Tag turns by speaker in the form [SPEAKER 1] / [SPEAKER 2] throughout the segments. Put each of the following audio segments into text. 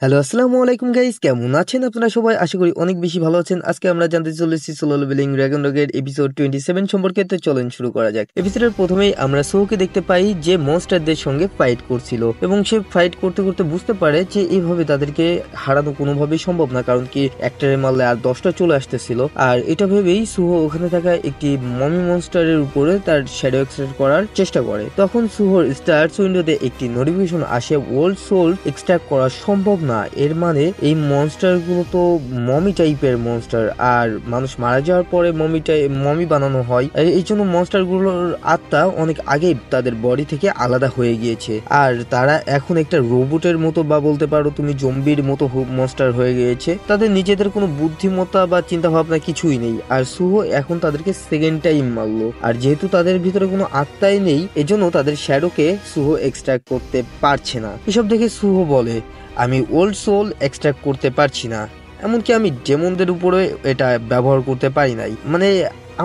[SPEAKER 1] Hello, আসসালামু আলাইকুম guys, কেমন আছেন আপনারা সবাই? আশা করি অনেক বেশি ভালো আছেন। আজকে আমরা জানতে চলেছি সোলো লেভেলিং ড্রাগন রগের এপিসোড 27 সম্পর্কে। তো চলেন শুরু করা যাক। এপিসোডের প্রথমেই আমরা সোকে দেখতে পাই যে মনস্টারদের সঙ্গে ফাইট করছিল এবং সে ফাইট করতে করতে বুঝতে পারে যে এইভাবে তাদেরকে হারানো কোনোভাবেই সম্ভব না, কারণ কি একটারে মারলে আর 10টা চলে আসতেছিল। আর এটা ভেবেই সুহো ওখানে থাকা একটি মমি মনস্টারের উপরে তার শ্যাডো এক্সট্রাক্ট করার চেষ্টা করে। তখন সুহোর স্টার্স উইন্ডোতে একটি নোটিফিকেশন আসে, ওল্ড সোল এক্সট্রাক্ট করা সম্ভব না। এর মানে এই মনস্টার গুলো তো মমি টাইপের মনস্টার, আর মানুষ মারা যাওয়ার পরে মমি বানানো হয়। এই জন্য মনস্টার গুলোর আত্মা অনেক আগে তাদের বডি থেকে আলাদা হয়ে গিয়েছে, আর তারা এখন একটা রোবটের মতো বা বলতে পারো তুমি জম্বির মতো মনস্টার হয়ে গিয়েছে। তাদের নিজেদের কোনো বুদ্ধিমত্তা বা চিন্তা ভাবনা কিছুই নেই। আর সুহো এখন তাদেরকে সেকেন্ড টাইম মারলো, আর যেহেতু তাদের ভিতরে কোনো আত্মাই নেই এজন্য তাদের শ্যাডোকে সুহো এক্সট্রাক্ট করতে পারছে না। এসব দেখে সুহো বলে, আমি ওল্ড সোল এক্সট্রাক্ট করতে পারছি না, এমনকি আমি ডেমনদের উপরে এটা ব্যবহার করতে পারি নাই। মানে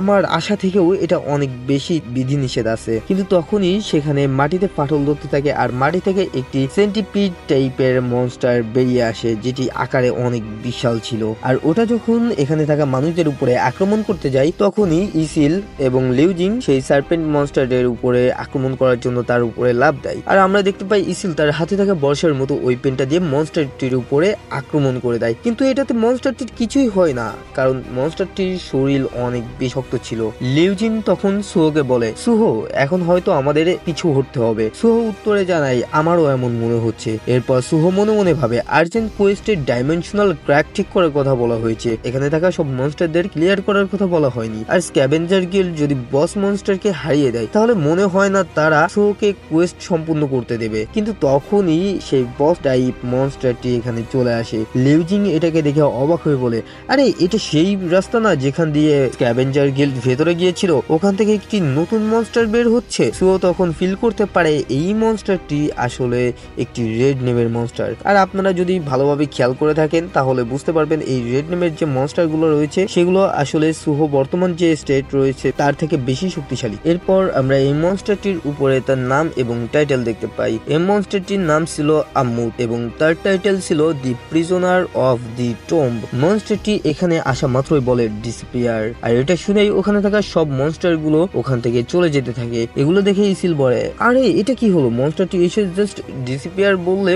[SPEAKER 1] আমার আশা থেকেও এটা অনেক বেশি বিধিনিষেধ আছে। কিন্তু তখনই সেখানে মাটিতে ফাটল ধরতে থাকে, আর মাটি থেকে একটি সেন্টিপিড টাইপের মনস্টার বেরিয়ে আসে, যেটি আকারে অনেক বিশাল ছিল। আর ওটা যখন এখানে থাকা মানুষদের উপরে আক্রমণ করতে যায় তখনই ইসিল এবং লিউজিং সেই সার্পেন্ট মনস্টারের উপরে আক্রমণ করার জন্য তার উপরে লাফ দেয়। আর আমরা দেখতে পাই ইসিল তার হাতে থাকা বর্ষার মতো ওই পেনটা দিয়ে মনস্টারটির উপরে আক্রমণ করে দেয়, কিন্তু এটাতে মনস্টারটির কিছুই হয় না, কারণ মনস্টারটির শরীর অনেক বেশি শক্ত ছিল। লিউজিন তখন সুহোকে বলে, সুহো এখন হয়তো আমাদের পিছু হটতে হবে। সুহো উত্তরে জানায়, আমারও এমন মনে হচ্ছে। এরপর সুহো মনে মনে ভাবে, আর্জেন্ট কোয়েস্টের ডাইমেনশনাল ক্র্যাক ঠিক করার কথা বলা হয়েছে, এখানে থাকা সব মনস্টারদের ক্লিয়ার করার কথা বলা হয়নি। আর স্ক্যাভেঞ্জার গিল্ড যদি বস মনস্টারকে হারিয়ে দেয় তাহলে মনে হয় না তারা সুহোকে কোয়েস্ট সম্পূর্ণ করতে দেবে। কিন্তু তখনই সেই বস টাইপ মনস্টারটি এখানে চলে আসে। লিউজিং এটাকে দেখে অবাক হয়ে বলে, আরে এটা সেই রাস্তা না যেখান দিয়ে স্ক্যাভেঞ্জার গিল্ড ভেতরে গিয়েছিল, ওখান থেকে একটি নতুন মনস্টার বের হচ্ছে। সুহো তখন ফিল করতে পারে এই মনস্টারটি আসলে একটি রেড নেমের মনস্টার। আর আপনারা যদি ভালোভাবে খেয়াল করে থাকেন তাহলে বুঝতে পারবেন এই রেড নেমের যে মনস্টার গুলো রয়েছে সেগুলো আসলে সুহো বর্তমান যে স্টেট রয়েছে তার থেকে বেশি শক্তিশালী। এরপর আমরা এই মনস্টারটির উপরে তার নাম এবং টাইটেল দেখতে পাই। এই মনস্টারটির নাম ছিল আম্মুত এবং তার টাইটেল ছিল দি প্রিজনার অফ দি টোম্ব। মনস্টারটি এখানে আসা মাত্রই বলে ডিসপিয়ার, আর এটা শুনেই ওখানে থাকা সব মনস্টার গুলো ওখান থেকে চলে যেতে থাকে। এগুলো দেখে ইসিল বলে, আরে এটা কি হলো, মনস্টারটি এসে জাস্ট ডিসপিয়ার বললে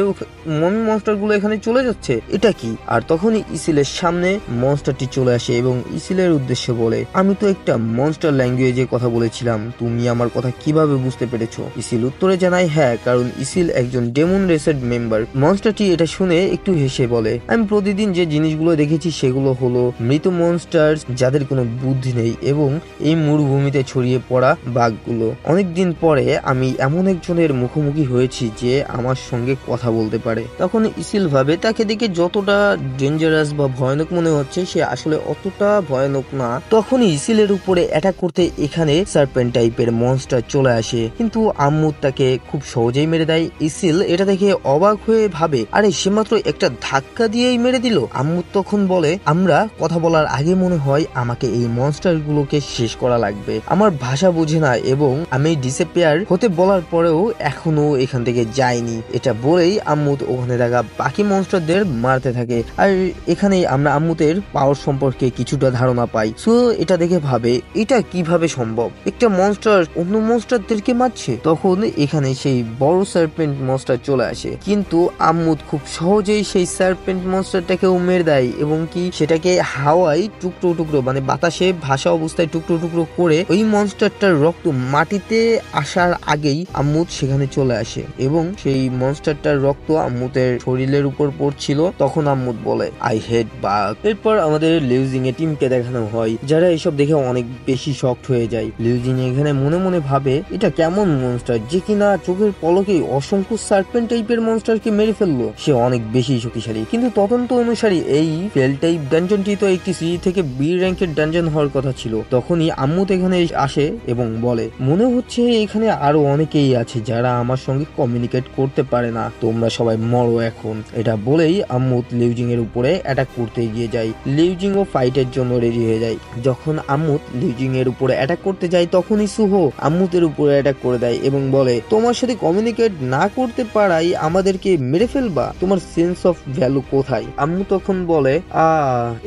[SPEAKER 1] মমি মনস্টার গুলো এখানে চলে যাচ্ছে, এটা কি? আর তখনই ইসিলের সামনে মনস্টারটি চলে আসে এবং ইসিলের উদ্দেশ্যে বলে, আমি তো একটা মনস্টার ল্যাঙ্গুয়েজে কথা বলেছিলাম, তুমি আমার কথা কিভাবে বুঝতে পেরেছো? ইসিল উত্তরে জানায়, হ্যাঁ, কারণ ইসিল একজন ডেমন রেসের মেম্বার। মনস্টারটি এটা শুনে একটু হেসে বলে, আমি প্রতিদিন যে জিনিসগুলো দেখেছি সেগুলো হলো মৃত মনস্টার যাদের কোনো বুদ্ধি নেই এবং এই মরুভূমিতে ছড়িয়ে পড়া বাঘগুলো। অনেকদিন পরে আমি এমন একজনের মুখোমুখি হয়েছি যে আমার সঙ্গে কথা বলতে পারে। তখন ইসিল ভাবে তাকে দেখে যতটা ডেঞ্জারাস বা ভয়ানক মনে হচ্ছে সে আসলে অতটা ভয়ানক না। তখনই ইসিলের উপরে অ্যাটাক করতে এখানে সার্পেন্ট টাইপের মনস্টার চলে আসে, কিন্তু আম্মুত তাকে খুব সহজেই মেরে দেয়। ইসিল এটা দেখে অবাক হয়ে ভাবে, আরে সে মাত্র একটা ধাক্কা দিয়েই মেরে দিল। আম্মুত তখন বলে, আমরা কথা বলার আগে মনে হয় আমাকে এই মনস্টার গুলোকে শেষ করা লাগবে, আমার ভাষা বুঝে না এবং আমি ডিসঅ্যাপিয়ার হতে বলার পরেও এখনো এখান থেকে যায়নি। এটা বলেই আম্মুত ওখানে থাকা বাকি মনস্টারদের মারতে থাকে। আর এখানেই আমরা আম্মুতের পাওয়ার সম্পর্কে কিছুটা ধারণা পাই। সো এটা দেখে ভাবে, এটা কিভাবে সম্ভব, একটা মনস্টার অন্য মনস্টারদেরকে মারছে। তখন এখানে সেই বড় সার্পেন্ট মনস্টার চলে আসে, কিন্তু আম্মুত খুব সহজেই সেই সার্পেন্ট মনস্টারটাকেও মেরে দেয় এবং কি সেটাকে হাওয়ায় টুকরো টুকরো মানে বাতাসে ভাসা অবস্থায় টুকরো টুকরো করে ওই মনস্টারটার রক্ত মাটিতে আসার আগেই আম্মুত সেখানে চলে আসে এবং সেই মনস্টারটার রক্ত আম্মুতের শরীরের উপর পড়ছিল। তখন আম্মুত বলে, আই হেট বাঘ। এরপর আমাদের লিউজিং এর টিমকে দেখানো হয়, যারা এসব দেখে অনেক বেশি শকড হয়ে যায়। লিউজিং এখানে মনে মনে ভাবে, এটা কেমন মনস্টার যে কিনা চোখের পলকে অসংখ্য সার্পেন্ট টাইপের মনস্টারকে মেরে ফেললো, সে অনেক বেশি শক্তিশালী। কিন্তু তদন্ত অনুসারে এই ফেল টাইপ ডানজনটি তো একটি সি থেকে বি র্যাঙ্কের ডানজন হওয়ার কথা ছিল। তখনই আম্মুত এখানে আসে এবং বলে, মনে হচ্ছে এখানে আরো অনেকেই আছে যারা আমার সঙ্গে কমিউনিকেট করতে পারে না, তোমরা সবাই মরো এখন। এটা বলেই আম্মুত লিউজিং এর উপরে অ্যাটাক করতে এগিয়ে যায়। লিউজিং ও ফাইটের জন্য রেডি হয়ে যায়। যখন আম্মুত লিউজিং এর উপরে অ্যাটাক করতে যায় তখনই সুহো আম্মুতের উপরে অ্যাটাক করে দেয় এবং বলে, তোমার সাথে কমিউনিকেট না করতে পারাই আমাদেরকে মেরে ফেলবা, তোমার সেন্স অফ ভ্যালু কোথায়? আম্মু তখন বলে,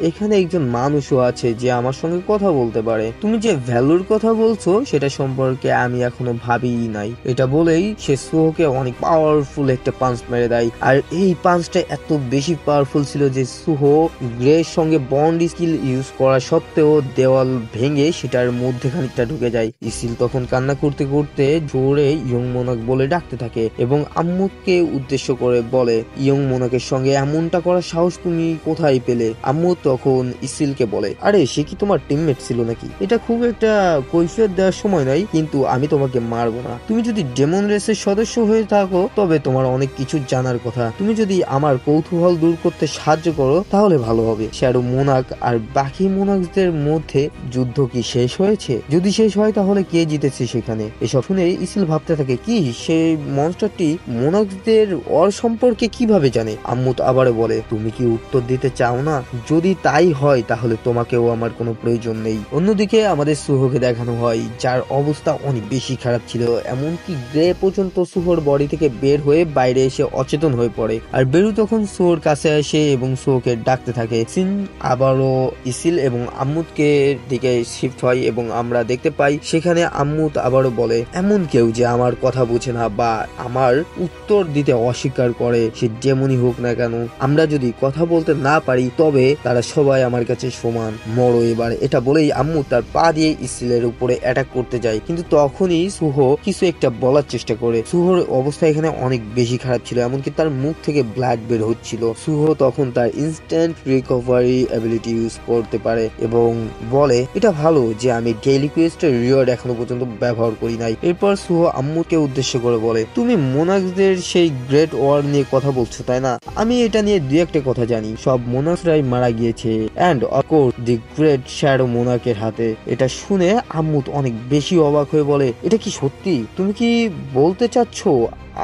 [SPEAKER 1] এখানে একজন মানুষও আছে যে আমার সঙ্গে কথা বলতে পারে, তুমি যে ভ্যালুর কথা বলছো সেটা সম্পর্কে আমি এখনো ভাবিই নাই। এটা বলেই সে সুহোকে অনেক পাওয়ারফুল একটা পাঞ্চ মেরে দেয়। আর এই পাঞ্চটা এত বেশি পাওয়ারফুল ছিল যে সুহো গ্রের সঙ্গে বন্ড স্কিল ইউজ করা সত্ত্বেও দেওয়াল ভেঙে সেটার মধ্যে খানিকটা ঢুকে যায়। ইসিল তখন কান্না করতে করতে জোরে ইয়ং মোনাক বলে ডাকতে থাকে এবং আম্মুকে উদ্দেশ্য করে বলে, ইয়ং মোনাকের সঙ্গে এমনটা করার সাহস তুমি কোথায় পেলে? আম্মু তখন ইসিলকে বলে, আরে সে কি তোমার টিমমেট ছিল নাকি? এটা খুব একটা কৈফিয়ত দেওয়ার সময় নয়, কিন্তু আমি তোমাকে মারবো না। তুমি যদি ডেমন রেসের সদস্য হয়ে থাকো তবে তোমার অনেক কিছু জানার কথা। তুমি যদি আমার কৌতূহল দূর করতে সাহায্য করো তাহলে ভালো হবে। শ্যাডো মোনাক আর বাকি মোনাকদের মধ্যে যুদ্ধ কি শেষ হয়েছে? যদি শেষ হয় তাহলে কে জিতেছে সেখানে? এসব শুনে ইসিল ভাবতে থাকে, কি সেই মনস্টারটি মোনাকদের ওর সম্পর্কে কিভাবে জানে? আম্মুত আবারও বলে, তুমি কি উত্তর দিতে চাও না? যদি তাই হয় তাহলে তোমাকেও আমার কোনো প্রয়োজন নেই। অন্যদিকে আমাদের সুহোকে দেখানো হয় যার অবস্থা অনেক বেশি খারাপ ছিল, এমনকি গ্রে পর্যন্ত সুহোর বডি থেকে বের হয়ে বাইরে এসে অচেতন হয়ে পড়ে। আর বেরু তখন সুহোর কাছে আসে এবং সুহোকে ডাকতে থাকে। সিন আবারও ইসিল এবং আম্মুতকে দিকে শিফট হয় এবং আমরা দেখতে পাই সেখানে আম্মুত আবারও বলে, এমন কেউ যে আমার কথা বুঝে না বা আমার উত্তর দিতে অস্বীকার করে, সে যেমনই হোক না কেন, আমরা যদি কথা বলতে না পারি তবে তারা সবাই আমার কাছে সমান, মরো এবার। এটা বলেই আম্মু তার পা দিয়ে ইসিলের উপরে অ্যাটাক করতে যায়, কিন্তু তখনই সুহো কিছু একটা বলার চেষ্টা করে। সুহোর অবস্থা এখানে অনেক বেশি খারাপ ছিল, এমনকি তার মুখ থেকে ব্লাড বের হচ্ছিল। সুহো তখন তার ইনস্ট্যান্ট রিকভারি অ্যাবিলিটি ইউজ করতে পারে এবং বলে, এটা ভালো যে আমি ডেইলি কোয়েস্টের রিওয়ার্ড এখনো পর্যন্ত ব্যবহার করি নাই। এরপর সুহো আম্মুকে উদ্দেশ্য করে বলে, তুমি মোনাক্সদের সেই গ্রেট ওয়ার নিয়ে কথা বলছো তাই না? আমি এটা নিয়ে দুই একটা কথা জানি, সব মোনাক্সরাই মারা গিয়েছে and of course the great shadow মোনাকের হাতে। এটা শুনে আম্মুত অনেক বেশি অবাক হয়ে বলে, এটা কি সত্যি? তুমি কি বলতে চাচ্ছ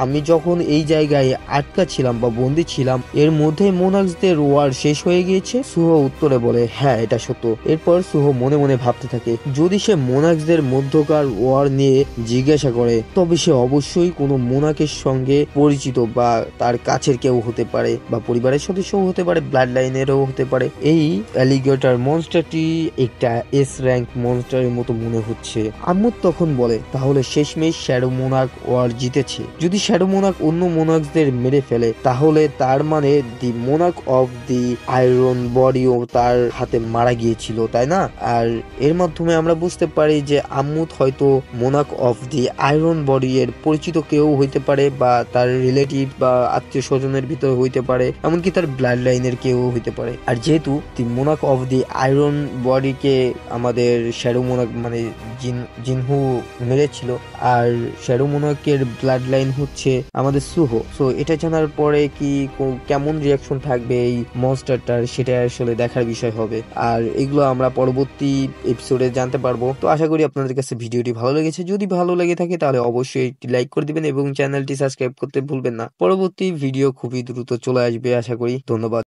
[SPEAKER 1] আমি যখন এই জায়গায় আটকা ছিলাম বা বন্দি ছিলাম এর মধ্যে মোনাক্সদের ওয়ার শেষ হয়ে গিয়েছে? সুহো উত্তরে বলে, হ্যাঁ এটা সত্য। এরপর সুহো মনে মনে ভাবতে থাকে, যদি সে মোনাক্সদের মধ্যকার ওয়ার নিয়ে জিজ্ঞাসা করে তবে সে অবশ্যই কোনো মোনাকের সঙ্গে পরিচিত বা তার কাছের কেউ হতে পারে বা পরিবারের সদস্যও হতে পারে, ব্লাড লাইনেরও হতে পারে। এই অ্যালিগেটর মনস্টারটি একটা এস র্যাঙ্ক মনস্টারের মতো মনে হচ্ছে। আম্মু তখন বলে, তাহলে শেষমেশ শ্যাডো মোনাক ওয়ার জিতেছে। যদি শ্যাডো মোনাক অন্য মোনাকদের মেরে ফেলে তাহলে তার মানে দি মোনাক অফ দি আয়রন বডিও তার হাতে মারা গিয়েছিল, তাই না? আর এর মাধ্যমে আমরা বুঝতে পারি যে আম্মুত হয়তো monk of the iron body এর পরিচিত কেউ হইতে পারে বা তার রিলেটিভ বা আত্মীয় স্বজনের ভিতরে হইতে পারে, এমনকি তার ব্লাড লাইনের কেউ হইতে পারে। আর যেহেতু দি মোনাক অফ দি আয়রন বডিকে আমাদের শ্যাডো মোনাক মানে জিনহু মেরেছিল, আর শ্যাডো মোনাকের ব্লাড লাইন হচ্ছে আমাদের সুহো। সো এটা জানার পরে কি কেমন রিয়াকশন থাকবে এই মনস্টারটার সেটা আসলে দেখার বিষয় হবে, আর এগুলো আমরা পরবর্তী এপিসোডে জানতে পারবো। তো আশা করি আপনাদের কাছে ভিডিওটি ভালো লেগেছে। যদি ভালো লেগে থাকে তাহলে অবশ্যই একটি লাইক করে দিবেন এবং চ্যানেলটি সাবস্ক্রাইব করতে ভুলবেন না। পরবর্তী ভিডিও খুবই দ্রুত চলে আসবে আশা করি। ধন্যবাদ।